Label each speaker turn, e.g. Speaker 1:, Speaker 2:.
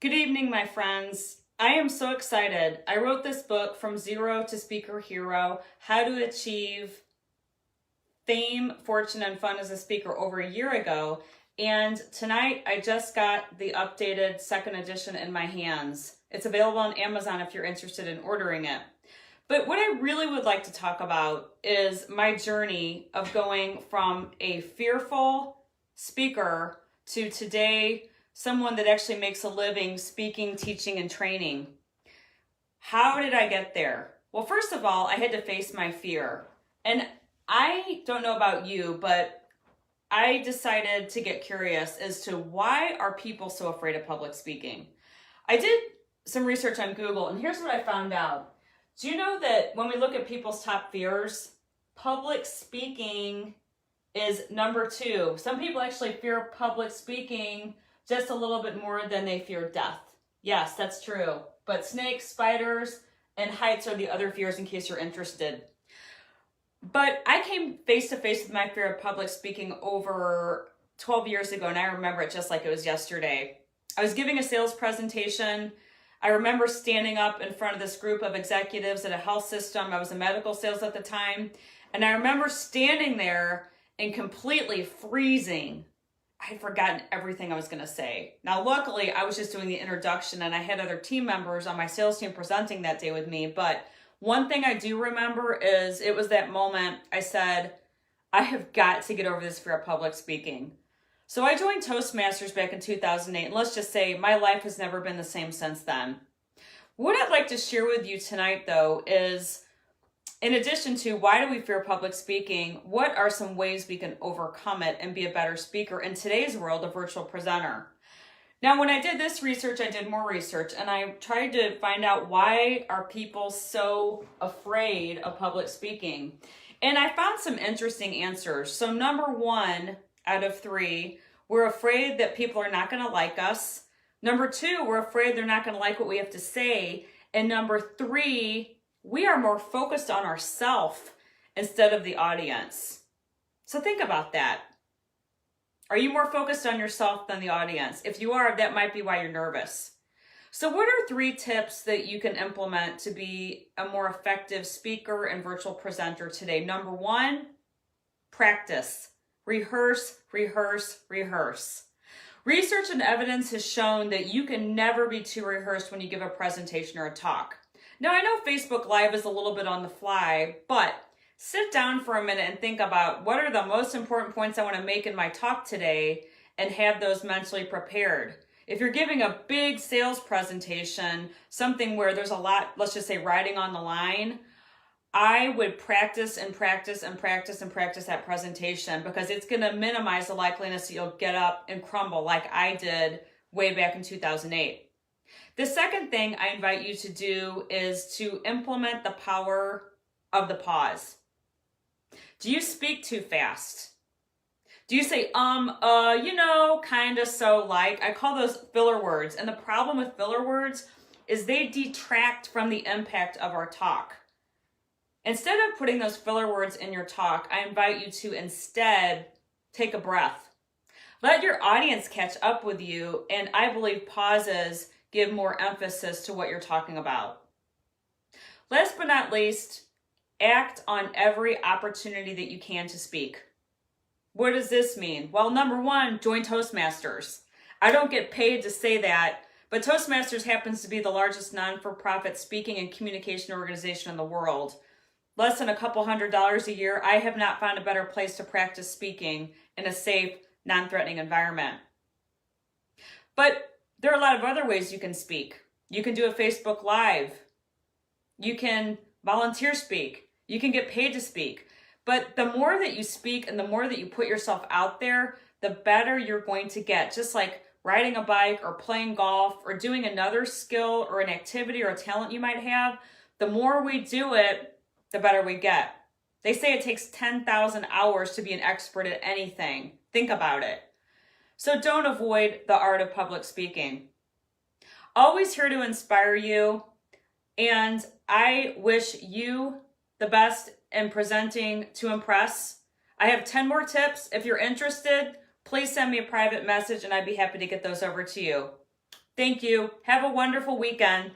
Speaker 1: Good evening, my friends. I am so excited. I wrote this book, From Zero to Speaker Hero, How to Achieve Fame, Fortune, and Fun as a Speaker over a year ago. And tonight I just got the updated second edition in my hands. It's available on Amazon if you're interested in ordering it. But what I really would like to talk about is my journey of going from a fearful speaker to today someone that actually makes a living speaking, teaching, and training. How did I get there? Well, first of all, I had to face my fear. And I don't know about you, but I decided to get curious as to why are people so afraid of public speaking? I did some research on Google, and here's what I found out. Do you know that when we look at people's top fears, public speaking is number 2. Some people actually fear public speaking just a little bit more than they fear death. Yes, that's true. But snakes, spiders, and heights are the other fears in case you're interested. But I came face to face with my fear of public speaking over 12 years ago, and I remember it just like it was yesterday. I was giving a sales presentation. I remember standing up in front of this group of executives at a health system. I was in medical sales at the time. And I remember standing there and completely freezing. I had forgotten everything I was going to say. Now, luckily, I was just doing the introduction and I had other team members on my sales team presenting that day with me. But one thing I do remember is it was that moment I said, I have got to get over this fear of public speaking. So I joined Toastmasters back in 2008. And let's just say my life has never been the same since then. What I'd like to share with you tonight, though, is in addition to why do we fear public speaking, what are some ways we can overcome it and be a better speaker in today's world, a virtual presenter? Now, when I did this research, I did more research and I tried to find out why are people so afraid of public speaking? And I found some interesting answers. So number 1 out of 3, we're afraid that people are not going to like us. Number 2, we're afraid they're not going to like what we have to say. And number 3, we are more focused on ourselves instead of the audience. So think about that. Are you more focused on yourself than the audience? If you are, that might be why you're nervous. So what are 3 tips that you can implement to be a more effective speaker and virtual presenter today? Number 1, practice. Rehearse, rehearse, rehearse. Research and evidence has shown that you can never be too rehearsed when you give a presentation or a talk. Now, I know Facebook Live is a little bit on the fly, but sit down for a minute and think about what are the most important points I want to make in my talk today and have those mentally prepared. If you're giving a big sales presentation, something where there's a lot, let's just say riding on the line, I would practice and practice and practice and practice that presentation because it's going to minimize the likeliness that you'll get up and crumble like I did way back in 2008. The second thing I invite you to do is to implement the power of the pause. Do you speak too fast? Do you say, kinda, so, like? I call those filler words. And the problem with filler words is they detract from the impact of our talk. Instead of putting those filler words in your talk, I invite you to instead take a breath. Let your audience catch up with you, and I believe pauses give more emphasis to what you're talking about. Last but not least, act on every opportunity that you can to speak. What does this mean? Well, number 1, join Toastmasters. I don't get paid to say that, but Toastmasters happens to be the largest non-for-profit speaking and communication organization in the world. Less than a couple $100s a year, I have not found a better place to practice speaking in a safe, non-threatening environment. But there are a lot of other ways you can speak. You can do a Facebook Live. You can volunteer speak. You can get paid to speak. But the more that you speak and the more that you put yourself out there, the better you're going to get. Just like riding a bike or playing golf or doing another skill or an activity or a talent you might have, the more we do it, the better we get. They say it takes 10,000 hours to be an expert at anything. Think about it. So don't avoid the art of public speaking. Always here to inspire you, and I wish you the best in presenting to impress. I have 10 more tips. If you're interested, please send me a private message and I'd be happy to get those over to you. Thank you. Have a wonderful weekend.